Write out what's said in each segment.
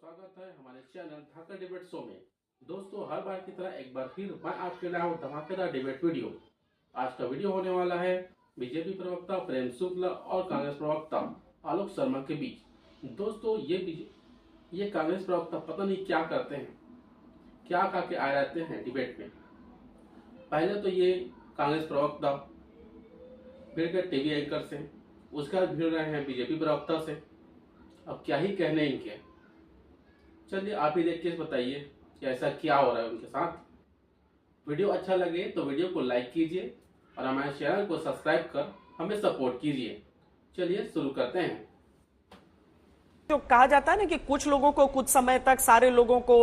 स्वागत है हमारे चैनल धाकड़ डिबेट शो में। दोस्तों, हर बार की तरह एक बार फिर मैं आपके लिए हूँ धमाकेदार डिबेट वीडियो। आज का वीडियो होने वाला है बीजेपी प्रवक्ता प्रेम शुक्ला और कांग्रेस प्रवक्ता आलोक शर्मा के बीच। दोस्तों, ये कांग्रेस प्रवक्ता पता नहीं क्या करते हैं, क्या कह के आए रहते हैं डिबेट में। पहले तो ये कांग्रेस प्रवक्ता भिड़ गए टीवी एंकर से, उसके बाद भिड़ रहे हैं बीजेपी प्रवक्ता से। अब क्या ही कहने इनके। चलिए आप ही देख के बताइए कि ऐसा क्या हो रहा है उनके साथ। वीडियो अच्छा लगे तो वीडियो को लाइक कीजिए और हमारे चैनल को सब्सक्राइब कर हमें सपोर्ट कीजिए। चलिए शुरू करते हैं। जो कहा जाता है ना कि कुछ लोगों को कुछ समय तक, सारे लोगों को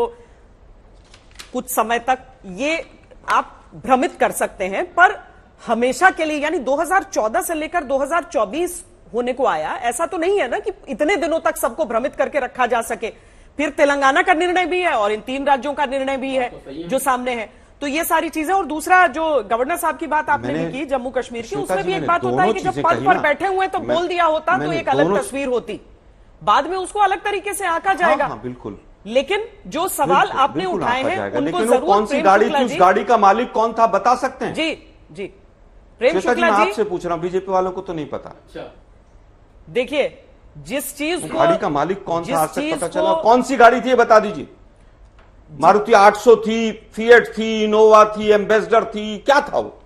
कुछ समय तक, ये आप भ्रमित कर सकते हैं, पर हमेशा के लिए यानी 2014 से लेकर 2024 होने को आया, ऐसा तो नहीं है ना कि इतने दिनों तक सबको भ्रमित करके रखा जा सके। फिर तेलंगाना का निर्णय भी है और इन 3 राज्यों का निर्णय भी है जो सामने है। तो ये सारी चीजें, और दूसरा जो गवर्नर साहब की बात आपने भी की जम्मू कश्मीर की, उसमें भी एक बात होता है कि जब पद पर बैठे हुए तो बोल दिया होता तो एक अलग तस्वीर होती, बाद में उसको अलग तरीके से आंका जाएगा। हाँ, बिल्कुल। लेकिन जो सवाल आपने उठाए हैं उनको जरूर, कौन सी गाड़ी थी, उस गाड़ी का मालिक कौन था, बता सकते हैं? जी जी, प्रेम शुक्ला जी, आपसे पूछ रहा हूं, बीजेपी वालों को तो नहीं पता। अच्छा, देखिए जिस चीज को, गाड़ी का मालिक कौन था आज तक पता चला? कौन सी गाड़ी थी ये बता दीजिए। मारुति 800 थी, फिएट थी, इनोवा थी, एम्बेसडर थी, क्या था वो?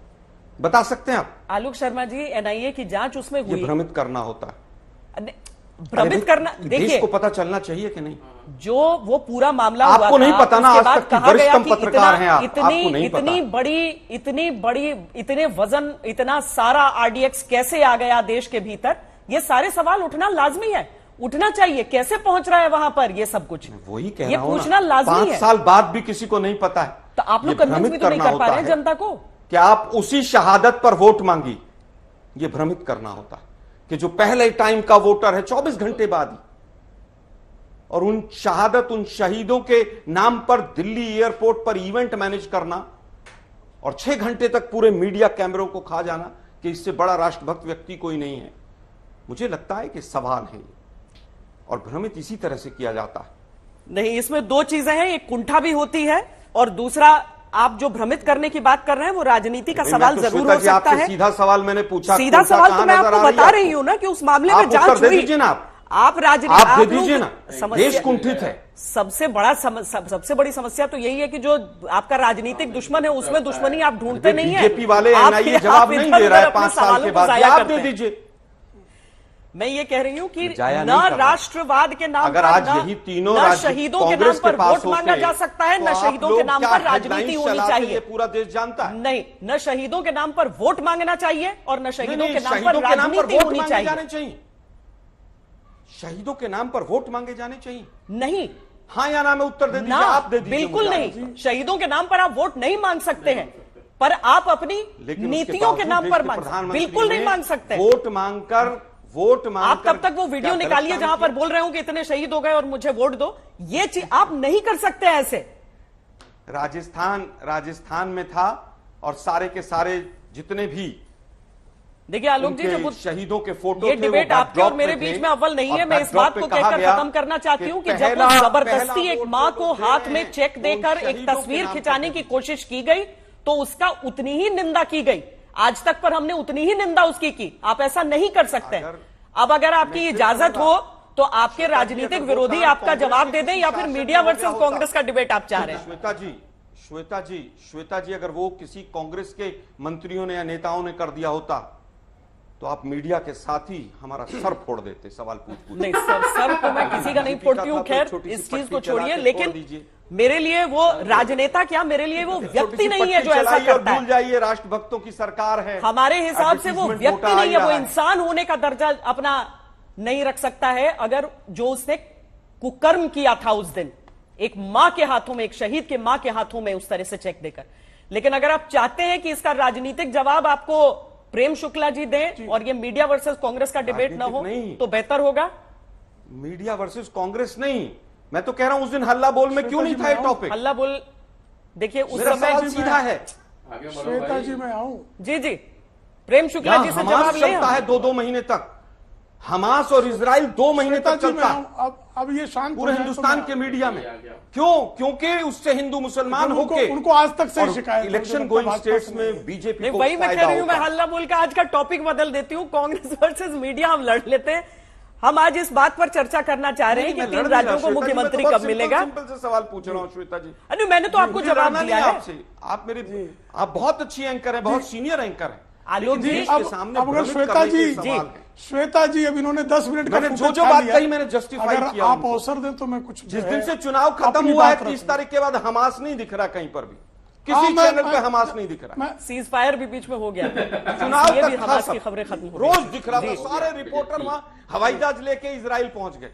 बता सकते हैं आप? आलोक शर्मा जी, एनआईए की जांच उसमें हुई। ये भ्रमित करना होता है, भ्रमित करना। देखिए, देश को पता चलना चाहिए कि नहीं? जो वो पूरा मामला हुआ आपको नहीं पता ना, आज तक कहा गया वरिष्ठतम कि पत्रकार हैं आप, इतनी आपको नहीं पता। इतनी बड़ी इतने वजन, इतना सारा आरडीएक्स कैसे आ गया देश के भीतर, ये सारे सवाल उठना लाजमी है, उठना चाहिए। कैसे पहुंच रहा है वहां पर ये सब कुछ, वही कह ये रहा हूं पूछना लाजमी है। 5 साल बाद भी किसी को नहीं पता है, तो आप लोग कन्विंस भी तो नहीं कर पा रहे हैं जनता को कि आप उसी शहादत पर वोट मांगी। ये भ्रमित करना होता है कि जो पहले टाइम का वोटर है 24 घंटे बाद ही, और उन शहादत, उन शहीदों के नाम पर दिल्ली एयरपोर्ट पर इवेंट मैनेज करना और 6 घंटे तक पूरे मीडिया कैमरों को खा जाना कि इससे बड़ा राष्ट्रभक्त व्यक्ति कोई नहीं है। मुझे लगता है कि सवाल है और भ्रमित इसी तरह से किया जाता है। नहीं, इसमें 2 चीजें हैं, एक कुंठा भी होती है और दूसरा आप जो भ्रमित करने की बात कर रहे हैं वो राजनीति का सवाल जरूर हो सकता है। सीधा सवाल मैंने पूछा, सीधा सवाल तो मैं आपको बता रही हूं ना कि उस मामले में जांच हुई। आप दे दीजिए ना, देश कुंठित है। सबसे बड़ी समस्या तो यही है कि जो आपका राजनीतिक दुश्मन है उसमें दुश्मनी आप ढूंढते नहीं है। बीजेपी वाले एनआईए जवाब नहीं दे रहा है 5 साल के बाद, आप दे दीजिए। मैं ये कह रही हूं कि न राष्ट्रवाद के नाम अगर पर, आज यही तीनों न शहीदों के नाम पर वोट मांगा जा सकता है, न शहीदों के नाम पर राजनीति होनी चाहिए। पूरा देश जानता है। नहीं, न शहीदों के नाम पर वोट मांगना चाहिए और न शहीदों के नाम पर राजनीति होनी चाहिए। शहीदों के नाम पर वोट मांगे जाने चाहिए? नहीं। हाँ या ना में उत्तर दे दीजिए, आप दे दीजिए। बिल्कुल नहीं, शहीदों के नाम पर आप वोट नहीं मांग सकते हैं, पर आप अपनी नीतियों के नाम पर बिल्कुल नहीं मांग सकते। वोट मांगकर आप तब तक वो वीडियो निकालिए जहां पर बोल रहे हो कि इतने शहीद हो गए और मुझे वोट दो, ये चीज आप नहीं कर सकते ऐसे। राजस्थान में था और सारे के सारे जितने भी, देखिए आलोक जी, जब शहीदों के फोटो, ये डिबेट आपके और मेरे बीच में अव्वल नहीं है। मैं इस बात को कहकर खत्म करना चाहती हूं कि जब वो जबरदस्ती एक मां को हाथ में चेक देकर एक तस्वीर खिंचाने की कोशिश की गई तो उसका उतनी ही निंदा की गई। आज तक पर हमने उतनी ही निंदा उसकी की। आप ऐसा नहीं कर सकते। अब अगर आपकी इजाजत हो तो आपके राजनीतिक विरोधी आपका जवाब दे दें, या फिर मीडिया वर्सेस कांग्रेस का डिबेट आप चाह रहे हैं। श्वेता जी, अगर वो किसी कांग्रेस के मंत्रियों ने या नेताओं ने कर दिया होता तो आप मीडिया के साथ ही हमारा सर फोड़ देते सवाल पूछ। नहीं सर तो मैं किसी का नहीं फोड़ती हूँ, खैर इस चीज को छोड़िए। लेकिन मेरे लिए वो राजनेता क्या, मेरे लिए वो व्यक्ति नहीं है जो ऐसा करता है। भूल जाइए, राष्ट्रभक्तों की सरकार है। हमारे हिसाब से वो व्यक्ति नहीं है, वो इंसान होने का दर्जा अपना नहीं रख सकता है। अगर जो उसने कुकर्म किया था उस दिन, एक मां के हाथों में, एक शहीद के मां के हाथों में उस तरह से चेक देकर। लेकिन अगर आप चाहते हैं कि इसका राजनीतिक जवाब आपको प्रेम शुक्ला जी दें और ये मीडिया वर्सेस कांग्रेस का डिबेट ना हो तो बेहतर होगा। मीडिया वर्सेस कांग्रेस नहीं, मैं तो कह रहा हूं उस दिन हल्ला बोल में क्यों नहीं था ये टॉपिक? हल्ला बोल, देखिए उस समय सीधा है। श्वेता जी मैं आऊं? जी प्रेम शुक्ला जी से जवाब ले। चलता है 2-2 महीने तक, हमास और इजराइल 2 महीने तक चलता है अब ये शांत पूरे हो जाए तो हिंदुस्तान मैं- के मीडिया में। क्यों? क्योंकि उससे हिंदू मुसलमान होके उनको आज तक से और शिकायत है, इलेक्शन जो गोइंग भाजपा स्टेट्स से नहीं है। में बीजेपी नहीं, को वही मैं कह फायदा रही हूं। मैं होता है। हल्ला बोल के आज का टॉपिक बदल देती हूँ। कांग्रेस वर्सेस मीडिया हम लड़ लेते हैं। हम आज इस बात पर चर्चा करना चाह रहे हैं कि मैं 3 लड़ नहीं राज्यों रहा, को श्वेता जी, मैं तो मुख्यमंत्री बहुत कब मिलेगा। सिंपल से सवाल पूछ रहा हूँ श्वेता जी। अरे मैंने तो आपको मुझे जवाब लड़ना दिया नहीं है। आपसे। आप बहुत अच्छी एंकर हैं, बहुत सीनियर एंकर हैं। आलोक लेकिन जी, देश अब के सामने अब अगर भ्रमित श्वेता करने के जी सवाल हैं। श्वेता जी अब इन्होंने 10 मिनट का मैंने फुटेज जो खा बात लिया। कही मैंने जस्टिफाई अगर किया आप उनको। अवसर दें तो मैं कुछ जिस जो दिन है से चुनाव खत्म अपनी हुआ है बात 30 रखूं। तारीख के बाद हमास नहीं दिख रहा कहीं पर भी, हाँ, किसी मैं- चैनल पे मैं- हमास नहीं दिख रहा। मैं सीज फायर भी बीच में हो गया चुनाव ये तक भी था हमास सब। की खबरें खत्म हो गई। रोज दिख रहा था, जी। सारे रिपोर्टर वहां हवाई जहाज लेके इजराइल पहुंच गए।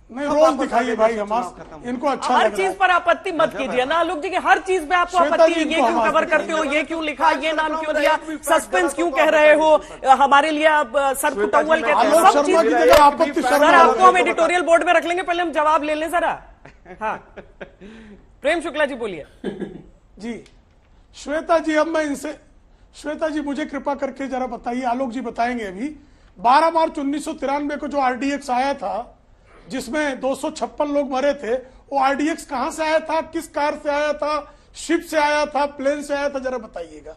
नहीं अब रोज वापस दिखाइए आगे भाई जैसे हमास चुनाव खत्म हो। इनको अच्छा हर लग रहा चीज है। पर आपत्ति मत कीजिए ना आलोक जी की। हर चीज पे आपको श्वेता आपत्ति जी है। ये इनको क्यों हमास कवर दिखाइए। करते हो, ये क्यों लिखा, ये नाम क्यों मेरा दिया, एक भी फैक्ट सस्पेंस गलत क्यों हो कह तो रहे हो, बताइए। हमारे लिए आप सर श्वेता जी, फुटौल मैं कहते हैं। आलोक सब शर्मा की चीज जगह आपत्ति एक भी शर्मा सर हो आपको गए। हम एडिटोरियल बोर्ड में रख लेंगे, पहले हम जवाब ले लें जरा। हाँ प्रेम शुक्ला जी बोलिए। जी श्वेता जी अब मैं इनसे श्वेता जी मुझे कृपा करके जरा बताइए, आलोक जी बताएंगे अभी 12 मार्च 1993 को जो आरडीएक्स आया था जिसमें 256 लोग मरे थे, वो आरडीएक्स कहां से आया था, किस कार से आया था, शिप से आया था, प्लेन से आया था, जरा बताइएगा।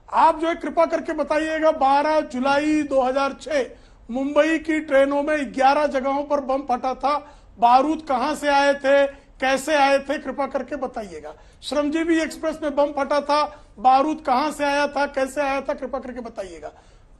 आप जो है कृपा करके बताइएगा 12 जुलाई 2006 मुंबई की ट्रेनों में 11 जगहों पर बम फटा था, बारूद कहां से आए थे, कैसे आए थे, कृपा करके बताइएगा। श्रमजीवी एक्सप्रेस में बम फटा था, बारूद कहां से आया था, कैसे आया था, कृपा करके बताइएगा।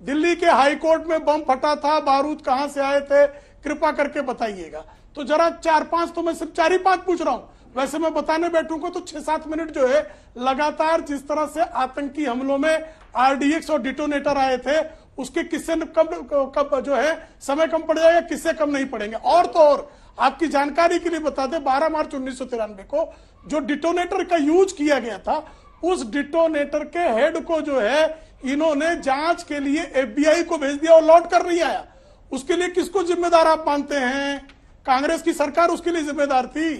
दिल्ली के हाईकोर्ट में बम फटा था, बारूद कहां से आए थे, कृपा करके बताइएगा। तो जरा 4-5 तो मैं सिर्फ 4 ही 5 पूछ रहा हूं, वैसे मैं बताने बैठूंगा तो 6-7 मिनट जो है लगातार जिस तरह से आतंकी हमलों में आरडीएक्स और डिटोनेटर आए थे उसके किस्से कब जो है समय कम पड़ जाएगा, किससे कम नहीं पड़ेंगे। और तो और आपकी जानकारी के लिए बता दें 12 मार्च 1993 को जो डिटोनेटर का यूज किया गया था उस डिटोनेटर के हेड को जो है इन्होंने जांच के लिए एफबीआई को भेज दिया और लौट कर नहीं आया। उसके लिए किसको जिम्मेदार आप मानते हैं? कांग्रेस की सरकार उसके लिए जिम्मेदार थी।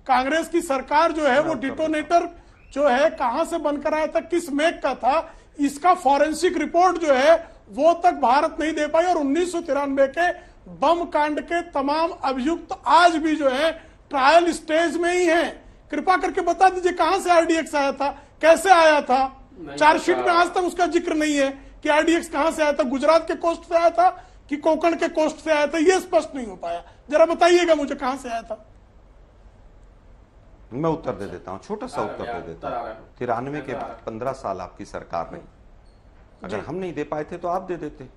कांग्रेस की सरकार जो है वो डिटोनेटर जो है कहां से बनकर आया था, किस मेक का था, इसका फॉरेंसिक रिपोर्ट जो है वो तक भारत नहीं दे पाई। और 1993 के बम कांड के तमाम अभियुक्त आज भी जो है ट्रायल स्टेज में ही हैं। कृपा करके बता दीजिए कहां से आरडीएक्स आया था, कैसे आया था। चार्जशीट में आज तक उसका जिक्र नहीं है कि आरडीएक्स कहां से आया था, गुजरात के कोस्ट से आया था कि कोंकण के कोस्ट से आया था, यह स्पष्ट नहीं हो पाया। जरा बताइएगा मुझे कहां से आया था। मैं उत्तर दे देता हूं, छोटा सा उत्तर दे देता हूं। 93 के बाद 15 साल आपकी सरकार रही, अगर हम नहीं दे पाए थे तो आप दे देते।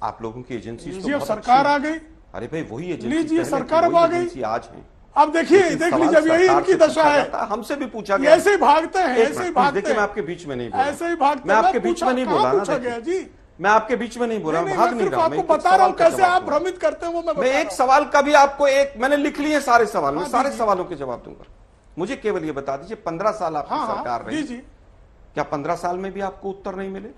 आप लोगों की एजेंसी तो लीजिए बहुत सरकार अच्छी आ है। गई, अरे भाई वही एजेंसी लीजिए पहले थी, सरकार अब वही आ गई। एजेंसी आज है। अब देखिए लेकिन देख सवाल लीजिए अब यही सरकार इनकी से दशा पूछा है। जाता है, हमसे भी पूछा ये गया। ऐसे ही भागते हैं, एक ऐसे ही मिनट, भागते देखिए हैं, मैं आपके बीच में नहीं बोला, ऐसे ही भागते मैं हैं। आपके बीच में नहीं कहाँ बोला ना, पूछा गया देखिए। जी? मैं आपके बीच में नहीं बोला, नहीं, भाग मैं नहीं सिर्फ रहा। आपको मैं बता रहा हूं एक सवाल का कैसे जवाब आप दूंगा। भ्रमित करते हैं वो मैं बता मैं रहा एक हूं। सवाल का भी आपको मैंने लिख लिए सारे सवाल, मैं हाँ, सारे दीजिए। सवालों के जवाब दूंगा। मुझे केवल ये बता दीजिए 15 साल आपकी हाँ, सरकार हाँ, रही, जी जी क्या 15 साल में भी आपको उत्तर नहीं मिले?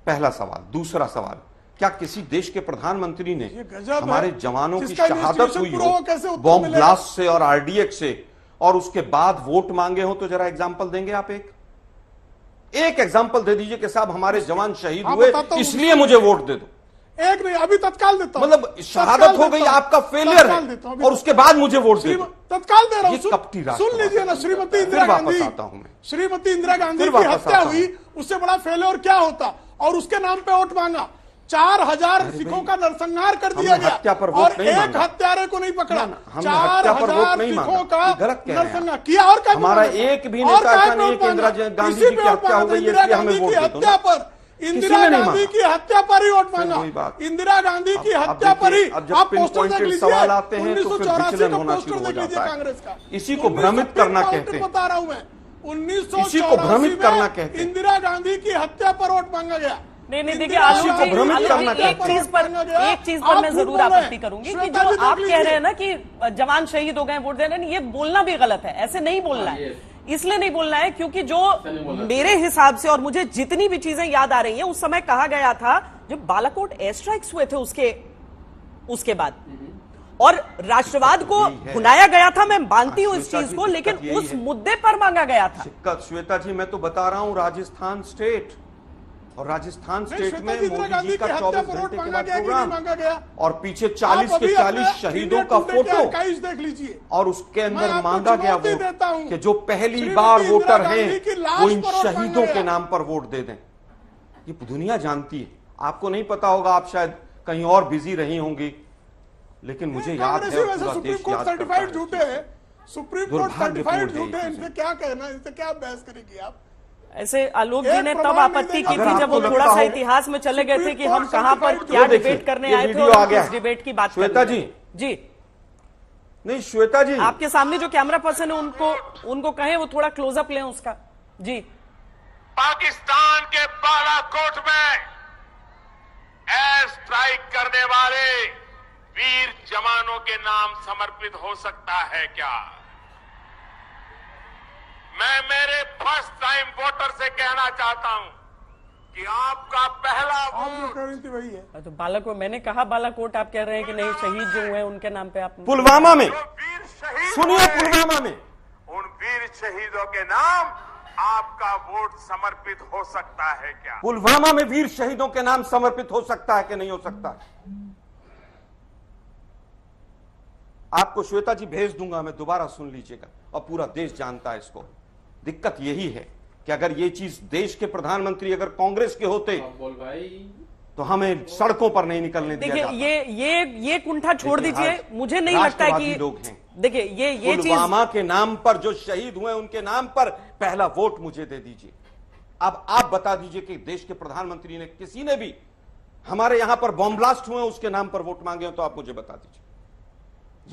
पहला सवाल। दूसरा सवाल, क्या किसी देश के प्रधानमंत्री ने ये गजब है। हमारे जवानों की जिसका शहादत इन्वेस्टिगेशन हुई पूरा हुआ हो कैसे उत्तर बॉम्ब मिलेगा? ब्लास्ट से और आरडीएक्स से और उसके बाद वोट मांगे हो, तो जरा एग्जांपल देंगे आप? एक एग्जांपल दे दीजिए कि साहब हमारे जवान शहीद हाँ, हुए बताता हूं। इसलिए मुझे वोट दे दो। एक नहीं, अभी तत्काल देता हूं। मतलब शहादत हो गई, आपका फेलियर तत्काल देता हूं, है अभी और उसके बाद मुझे वोट दे दो। तत्काल दे रहा हूं। ये कपटी सुन लीजिए ना, श्रीमती इंदिरा फिर वापस गांधी, आता हूं मैं। श्रीमती इंदिरा गांधी फिर की वापस हत्या आता हूं। हुई, उससे बड़ा फेलियर क्या होता? और उसके नाम पे वोट मांगा। 4000 सिखों का नरसंहार कर दिया हमने गया हत्या पर वोट और नहीं एक मांगा। हत्यारे को नहीं पकड़ा। ना, हमने हत्या पर वोट 4000 नहीं सिखों मांगा। का ये गलत कह रहे हैं आप। नरसंहार किया। और क्या हमारा मांगा? एक भी और नेता क्या ऐसा नहीं है कि वोट इंदिरा मांगा? गांधी इसी जी पे की वोट हत्या हो मांगा था, गई है, इंदिरा इसलिए हमें गांधी वोट की दे दो हत्या ना। पर, इंदिरा किसी ने नहीं गांधी मांगा। की हत्या पर ही वोट मांगा। वही बात। इंदिरा गांधी की अब हत्या पर ही। अब जब आप पिन पोस्टर देख पॉइंटेड लीजिए, सवाल आते हैं तो फिर 1984 विचलन का होना पोस्टर शुरू हो देख लीजिए जाता है। कांग्रेस का। इसी को भ्रमित करना कहते हैं। बता रहा हूं मैं, 1984 इसी को भ्रमित करना कहते हैं। इंदिरा गांधी की हत्या पर वोट मांगा गया। नहीं नहीं, देखिए इंदिरा आलोक गांधी जी, को भ्रमित आलोक करना जी, एक चाहते चीज पर आप मैं झूठ जरूर बोल रहे हैं। आपत्ति करूंगी कि श्वेता जो जी देख आप कह लीजिए। रहे हैं ना कि जवान शहीद हो गए वोट दे रहे हैं, ये बोलना भी गलत है। ऐसे नहीं बोलना है, इसलिए नहीं बोलना है क्योंकि जो मेरे हिसाब से और मुझे जितनी भी चीजें याद आ रही हैं, उस समय कहा गया था जब बालाकोट एयर स्ट्राइक्स हुए थे उसके बाद और राष्ट्रवाद को भुनाया गया था। मैं मानती हूं इस श्वेता चीज जी, को, लेकिन दिक्कत यही उस है। मुद्दे पर मांगा गया था। श्वेता जी, मैं तो बता रहा हूं राजस्थान स्टेट और राजस्थान नहीं, स्टेट श्वेता में जी, इंदिरा मोदी गांधी जी की का हत्या 24 पर वोट घंटे के मांगा बाद गया कि नहीं प्रोग्राम मांगा गया? और पीछे आप 40 अभी के 40 अपने शहीदों इंडिया का टुडे के फोटो आर्काइव्स देख लीजिए। और उसके मैं अंदर आपको मांगा गया चुनौती देता हूं वोट कि जो पहली श्रीमती बार इंदिरा वोटर गांधी हैं की लाश वो इन पर वोट मांगा शहीदों के गया। नाम पर वोट दे दें। ये दुनिया जानती है, आपको नहीं पता होगा, आप शायद कहीं और बिजी रही होंगी, लेकिन मुझे याद है कांग्रेसी और वैसे पूरा सुप्रीम देश कोर्ट याद करता सर्टिफाइड है। झूठे हैं, सुप्रीम कोर्ट दुर्भाग्यपूर्ण सर्टिफाइड है ये झूठे हैं, चीजें। इनसे क्या कहना, इनसे क्या बहस करेगी आप? ऐसे आलोक जी एक ने तब प्रमाण नहीं आपत्ति देगा। की अगर थी जब आपको वो लगता थोड़ा सा हो- इतिहास में चले गए थे कि हम सुप्रीम कहां पर कोर्ट क्या ये देखिए, डिबेट करने ये आए थे वीडियो और आ हम गया किस है। डिबेट की बात श्वेता कर रहे हैं। जी, नहीं श्वेता जी, आपके सामने जो कैमरा पर्सन है उनको कहें वो थोड़ा क्लोजअप लें उसका। जी, पाकिस्तान के बालाकोट में एयर स्ट्राइक करने वाले वीर जवानों के नाम समर्पित हो सकता है क्या? मैं मेरे फर्स्ट टाइम वोटर से कहना चाहता हूं कि आपका पहला आप जो वोट कह रही थी वही है। तो बालाकोट, मैंने कहा बालाकोट, आप कह रहे हैं कि नहीं, शहीद जो हुए उनके नाम पे आप पुलवामा में जो वीर शहीद सुनिए, हुए, पुलवामा में उन वीर शहीदों के नाम आपका वोट समर्पित हो सकता है क्या? पुलवामा में वीर शहीदों के नाम समर्पित हो सकता है कि नहीं हो सकता? आपको श्वेता जी भेज दूंगा, मैं दोबारा सुन लीजिएगा, और पूरा देश जानता है इसको। दिक्कत यही है कि अगर ये चीज देश के प्रधानमंत्री अगर कांग्रेस के होते बोल भाई, तो हमें सड़कों पर नहीं निकलने दिया देखिए, जाता। ये कुंठा छोड़ लेकिन दीजिए। आज मुझे नहीं लगता है राष्ट्रवादी कि लोग हैं। देखिए ये चीज, पुलवामा के नाम पर जो शहीद हुए उनके नाम पर पहला वोट मुझे दे दीजिए। अब आप बता दीजिए कि देश के प्रधानमंत्री ने, किसी ने भी हमारे यहां पर बॉम्ब ब्लास्ट हुए उसके नाम पर वोट मांगे हो, तो आप मुझे बता दीजिए।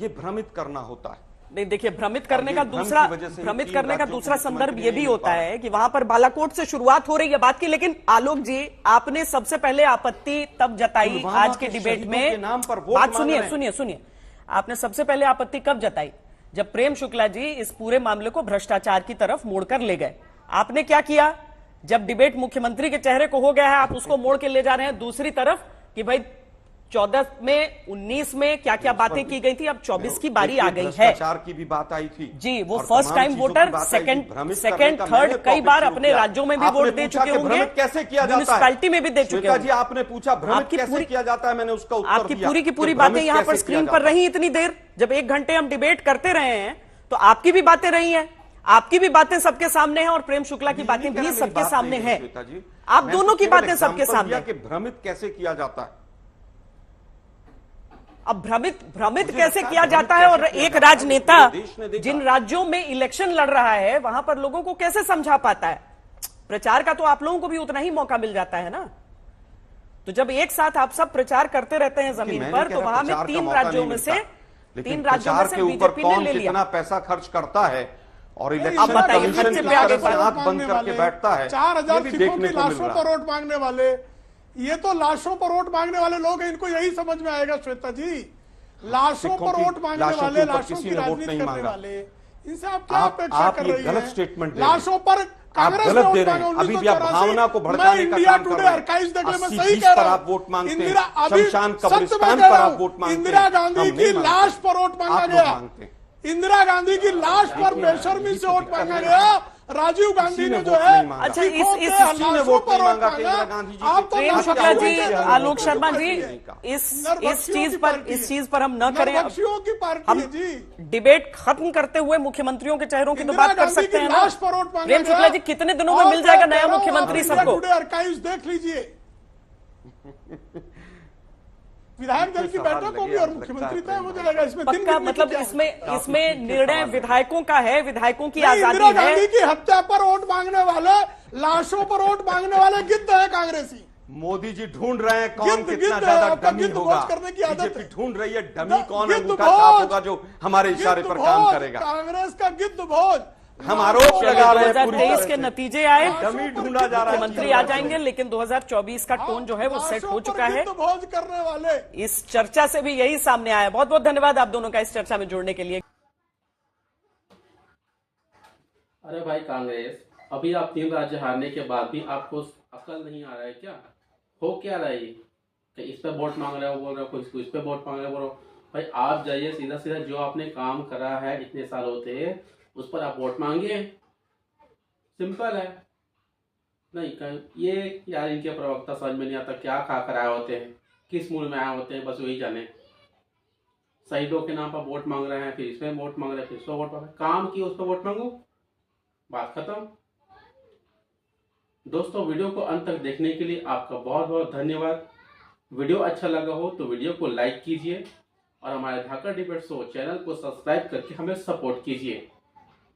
ये भ्रमित करना होता है। नहीं, देखिए, भ्रमित करने ये का भ्रम दूसरा की वजह से भ्रमित तीन करने का राज्यों दूसरा के संदर्भ मुख्यमंत्री ये नहीं भी मिल होता पा रहे। है कि वहां पर बालाकोट से शुरुआत हो रही है बात की, लेकिन आलोक जी, आपने सबसे पहले आपत्ति तब जताई पुलवामा आज के के डिबेट शहीदों के में। नाम पर वोट बात मांग सुनिए रहे हैं। सुनिए सुनिए, आपने सबसे पहले आपत्ति कब जताई? जब प्रेम शुक्ला जी इस पूरे मामले को भ्रष्टाचार की तरफ मोड़कर ले गए। आपने क्या किया? जब डिबेट मुख्यमंत्री के चेहरे को हो गया है, आप उसको मोड़ के ले जा रहे हैं दूसरी तरफ कि भाई 14 में 19 में क्या क्या बातें की गई थी, अब 24 की बारी आ गई है। भ्रष्टाचार की भी बात आई थी जी, वो और फर्स्ट तमाम टाइम चीजों की वोटर, बात आई थी। सेकंड भ्रमित सेकंड करने का थर्ड मैंने कई टॉपिक बार शुरू अपने किया। राज्यों में भी आपने वोट दे पूछा चुके कि होंगे, भ्रमित कैसे किया जाता है? म्युनिसिपैलिटी में भी दे चुके श्वेता जी, होंगे। आपने पूछा भ्रमित आपकी कैसे पूरी- किया जाता है, मैंने उसका उत्तर आपकी दिया पूरी की पूरी कि बातें भ्रमित यहां पर कैसे स्क्रीन किया पर जाता है। रही इतनी देर, जब 1 घंटे हम डिबेट करते रहे हैं, तो आपकी भी बातें रही हैं, आपकी भी बातें सबके सामने हैं और प्रेम शुक्ला की बातें भी सबके सामने हैं। श्वेता जी, आप मैं तो दोनों की केवल बातें सबके एग्जाम्पल सामने दिया हैं। कि भ्रमित कैसे किया जाता है। अब भ्रमित मुझे कैसे लगता है किया भ्रमित जाता है? और कैसे किया एक जाता है, राजनेता वो पूरे देश ने देखा। जिन राज्यों में इलेक्शन लड़ रहा है वहां पर लोगों को कैसे समझा पाता है? प्रचार का तो आप लोगों को भी उतना ही मौका मिल जाता है ना। तो जब एक साथ आप सब प्रचार करते रहते हैं जमीन मैंने पर, कह तो रहा वहां में प्रचार का 3 मौका राज्यों नहीं में से मिलता। लेकिन 3 राज्यों में प्रचार से के ऊपर बीजेपी ने कौन ले लिया। कितना पैसा खर्च करता है और अब इलेक्शन बताइए, कमीशन खर्चे किस पे आगे तरह से बढ़ो। आंख बंद करके बैठता है, 4000 ये भी सिखों देखने की को मिल लाशों रहा पर है। वोट मांगने वाले, ये तो लाशों पर वोट मांगने वाले लोग हैं, इनको यही समझ में आएगा श्वेता जी। लाशों सिखों पर की वोट मांगने लाशों के वाले, ऊपर लाशों किसी की ने वोट राजनीति नहीं करने मांगा। वाले, इनसे आप क्या आप अपेक्षा कर ये रही गलत हैं? स्टेटमेंट दे रहे हैं। लाशों पर कांग्रेस गलत ने दे वोट रहे हैं। मांगा अभी भी आप 1984। भावना को मैं भड़काने का इंडिया काम कर टुडे रहे हैं। आर्काइव्स देखने में 80 सही 20 कह पर रहा आप वोट हूं। मांगते हैं। इंदिरा, अभी शमशान सत्य में कब्रिस्तान कह पर रहा आप हूं, वोट मांगते हैं। इंदिरा गांधी हम की नहीं मांगते। लाश पर वोट मांगा आप लोग गया। मांगते हैं। इंदिरा गांधी की लाश पर बेशर्मी से वोट मांगा गया। राजीव गांधी किसी ने ने जो वोट है, नहीं मांगा। अच्छा, सिखों के किसी ने लाशों वोट पर नहीं वोट मांगा कि मांगा। इंदिरा गांधी जी आप तो की प्रेम लाशों शुक्ला की जी, पार्टी है। आलोक शर्मा जी, नरबख्शियों इस चीज पर हम न करें। नरबख्शियों की पार्टी हम है जी। डिबेट खत्म करते हुए मुख्यमंत्रियों के चेहरों की तो इंदिरा बात कर गांधी सकते की हैं ना। लाश पर वोट मांगा प्रेम गया। शुक्ला जी, कितने दिनों में और मिल जाएगा मैं नया कह रहा हूं, मुख्यमंत्री आप सबको? इंडिया टुडे आर्काइव्स देख लीजिए। विधायक दल की बैठकों भी और मुख्यमंत्री तय हो जाएगा। इसमें दिन पक्का, गिनने की मतलब क्या इसमें निर्णय विधायकों का है, विधायकों की नहीं, आजादी इंदिरा गांधी है। की हत्या पर वोट मांगने वाले, लाशों पर वोट मांगने वाले गिद्ध है कांग्रेसी। मोदी जी ढूंढ रहे हैं कौन गिद्ध- कितना गिद्ध ज्यादा आपका डमी गिद्ध होगा। भोज करने की आदत बीजेपी है। ढूंढ रही है डमी कौन गिद्ध अंगूठा भोज। छाप होगा जो हमारे इशारे पर गिद्ध काम भोज, करेगा। कांग्रेस का गिद्ध भोज। हम आरोप लगा रहे हैं पूरी 2023 तरह के से। नतीजे आए, डमी ढूंढा जा रहा है। मुख्यमंत्री आ जाएंगे, लेकिन 2024 का टोन जो है वो सेट हो चुका है। गिद्ध भोज करने वाले इस चर्चा से भी यही सामने आया। बहुत बहुत धन्यवाद आप दोनों का इस चर्चा में जुड़ने के लिए। अरे भाई कांग्रेस, अभी आप 3 राज्य हारने के बाद भी आपको अकल नहीं आ रहा है क्या? हो क्या रहा है कि इस पे वोट मांग रहे हो, बोल रहे हो, कोई इस पे वोट मांग रहे हो, बोल रहे हो। भाई आप जाइए सीधा सीधा, जो आपने काम करा है इतने साल होते उस पर आप वोट मांगिए। सिंपल है। नहीं ये यार इनके प्रवक्ता समझ में नहीं आता क्या खा कर आए होते हैं, किस मूड में आए होते हैं, बस वही जाने। शहीदों के नाम पर वोट मांग रहे हैं, फिर इसमें वोट मांग रहे हैं, फिर इसमें वोट मांग रहे हैं। काम की उस पर वोट मांगो, बात खत्म। दोस्तों वीडियो को अंत तक देखने के लिए आपका बहुत बहुत धन्यवाद। वीडियो अच्छा लगा हो तो वीडियो को लाइक कीजिए और हमारे धाकड़ डिबेट शो चैनल को सब्सक्राइब करके हमें सपोर्ट कीजिए।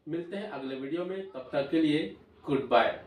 मिलते हैं अगले वीडियो में, तब तक के लिए गुड बाय।